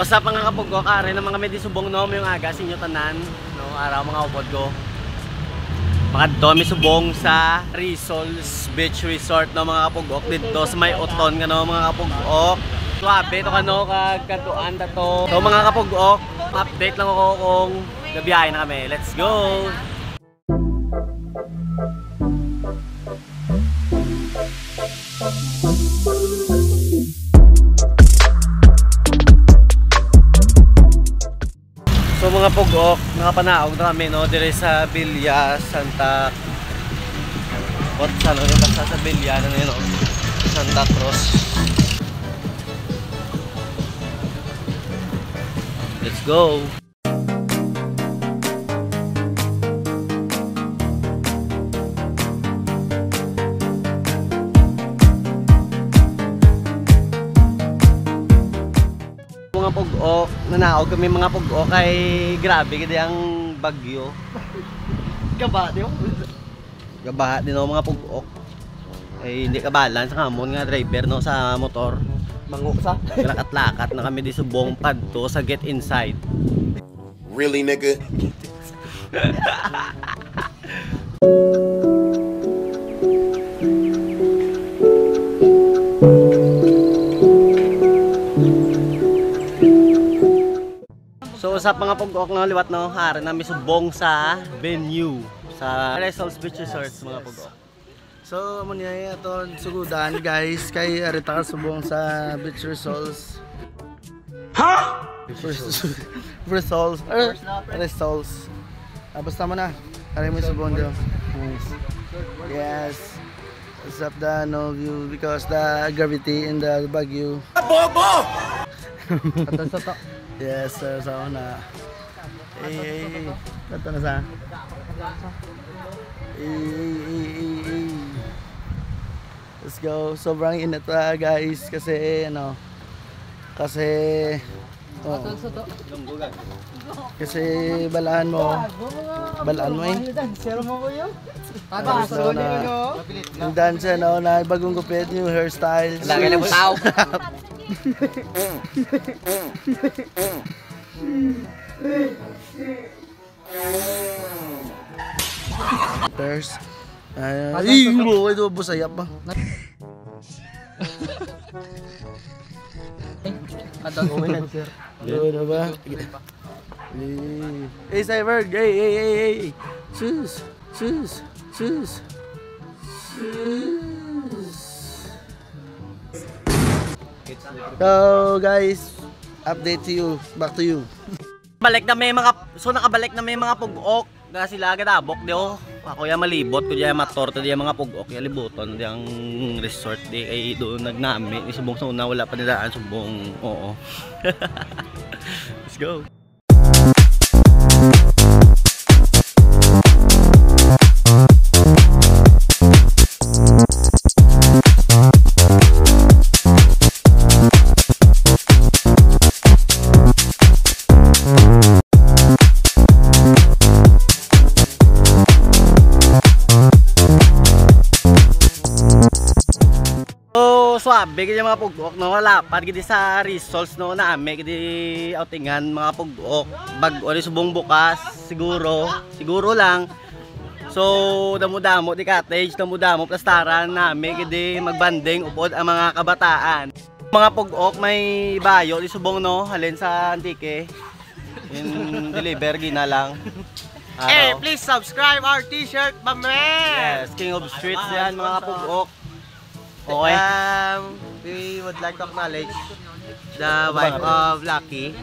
Basta mga kapugok, kare ng mga medisubong no, yung aga sinyo tanan, no, araw mga upod ko. Mga domi subong sa Risoles Beach Resort no mga kapugok dito sa may Uton no mga kapugok. Suabe to kano kagkatuan ta to. So mga kapugok, update lang ako kung gabiyahe na kami. Let's go. So mga pugok, nakapanaog na kami no, dire sa Villa Santa Saan rin basta sa Villa na yun no? Santa Cruz. Let's go! Mga pugok, nanaog kami mga pugok kay grabe kasi ang bagyo. Gabaha din mo. Gabaha din mga pugok. Ay hindi ka balance sa kamon nga driver no sa motor. Manguksa. Lakat-lakat na kami di subong padto sa get inside. Really nigga? So usap mga pugok ng liwat no, hari na misubong sa venue sa Risoles Beach Resort mga pugok. So amo niya aton sugudan guys kay arita ka subong sa Beach Risoles. Ha? Risoles. Risoles. Basta mo na. Kaya mo subong do. Yes. What's up the no view because the gravity in the Baguio. Bobo! Aton sa to. Yes, sir, sa una. Ito na sa. Let's go. Sobrang init pa guys kasi ano. Kasi kasi balaan mo eh. Yung dance no, na bagong gupit, new hairstyle. Lagi lang tao. There's ay, bro, ito busayap ba? Ano ba? Hey, Cyber! Hey! Sus! So guys, update to you, back to you. Balik na may mga nakabalik na may mga pugok nga sila gadabok di oh. Ako ya malibot ko diya matorto diya mga pugok ya libuton di ang resort di ay doon nagnami ni subong sa una wala pa nilaan subong oo. Let's go. Suabe kaya mga pugok no, lapad gidi sa Risoles no naami gidi outingan mga pugok bag-o ni subong bukas siguro lang. So damo-damo di cottage, damo-damo plastaran nami gidi magbanding upod ang mga kabataan. Mga pugok may bayo di subong no, halin sa Antique. In deliver gina lang. Hey, please subscribe our t-shirt, Bamre! Yes, King of Streets yan mga pugok. Okay. We would like to acknowledge the wife of Lucky.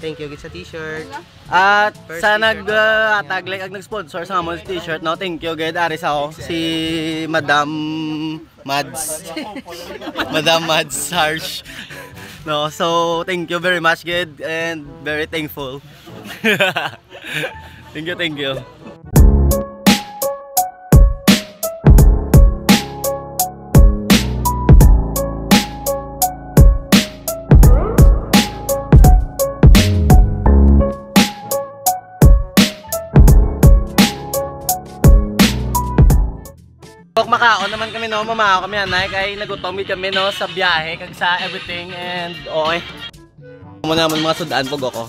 Thank you sa t-shirt. At sa nag-taglik ag nag-sponsor sa among t-shirt no, thank you gid ari sa ako si Madam Mads. Madam Mads Harsh. No, so thank you very much gid and very thankful. Thank you. Makaon naman kami no, mamao kami anay kay nagutom kami no sa biyahe kag sa everything and okay. Muna naman mga sudaan pag ako.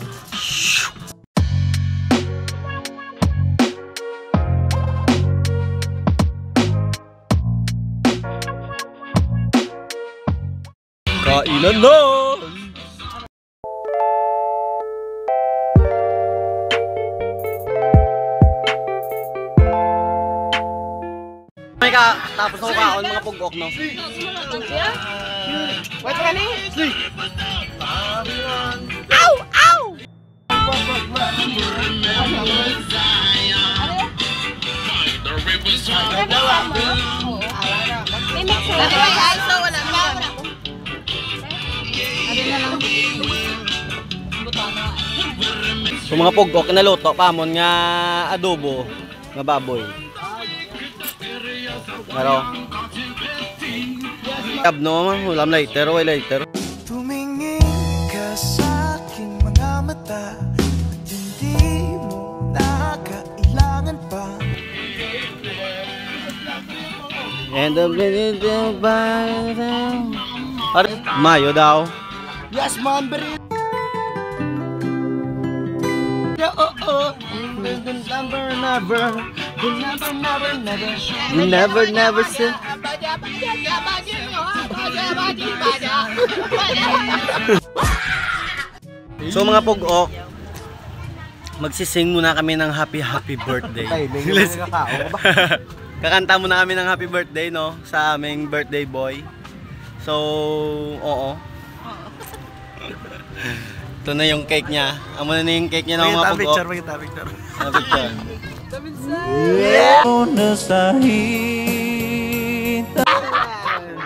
Kainan na! May ka, tapos ako kaon mga pugok, no? Wait, kani? So mga pugok, naluto pa mon nga adobo nga baboy. Pero no, ulam later, way later. Tumingin ka sa aking mga mata at hindi mo nakakailangan pa. And the Mayo daw. Yes, man, very. Never say. So mga pugok, magsising muna kami ng happy birthday. Kakanta muna kami ng happy birthday, no, sa aming birthday boy. So, oo. Ito na yung cake niya. Amo na yung cake niya ng mga pugok. Picture. Picture.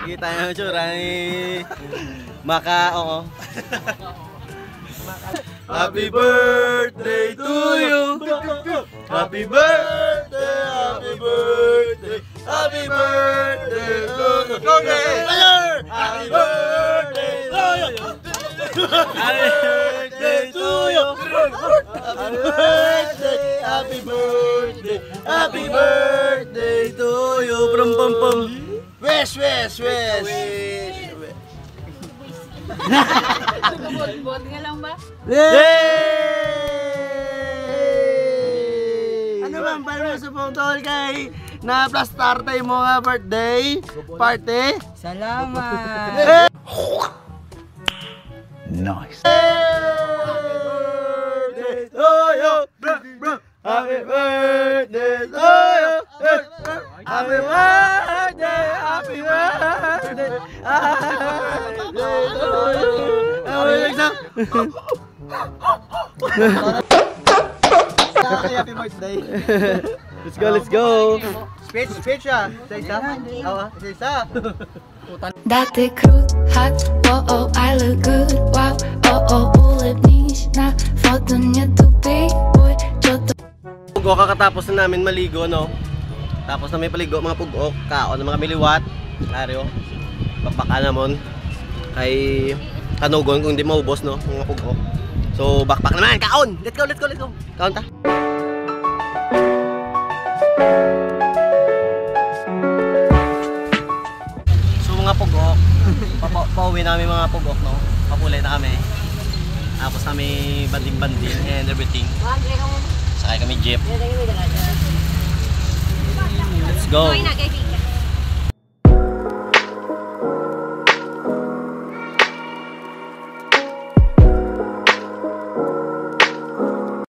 Kita niyo yung tsura ni Maka, oo. Happy birthday to you. Happy birthday, happy birthday, happy birthday to you. Happy birthday to you. Happy birthday to you. Happy birthday, happy birthday, happy birthday to you. Pum pum pum. Wish. Bot nga lang ba? Yay! Ano bang pala sa photo kay na plus tartay mo nga birthday party? Salamat! Nice. Happy birthday to you. Happy birthday, happy birthday, happy birthday to you. Happy birthday. Let's go. Speech ah. Isa. Date cruz, hot, oh, I look good, wow, oh, bullet knees, na foto niya to big boy, joto. Pugok, kakatapos na namin maligo, no? Tapos na may paligo, mga pugok, kaon ng mga miliwat, Aryo, bakbaka namon, kay kanugon kung di maubos, no? Mga pugok. So, bakbak naman, kaon! Let's go! Kaon ta! Mga pugok, pauwi namin mga pugok, no? Papulay na kami. Tapos kami banding-banding and everything. Sakay kami jeep. Let's go.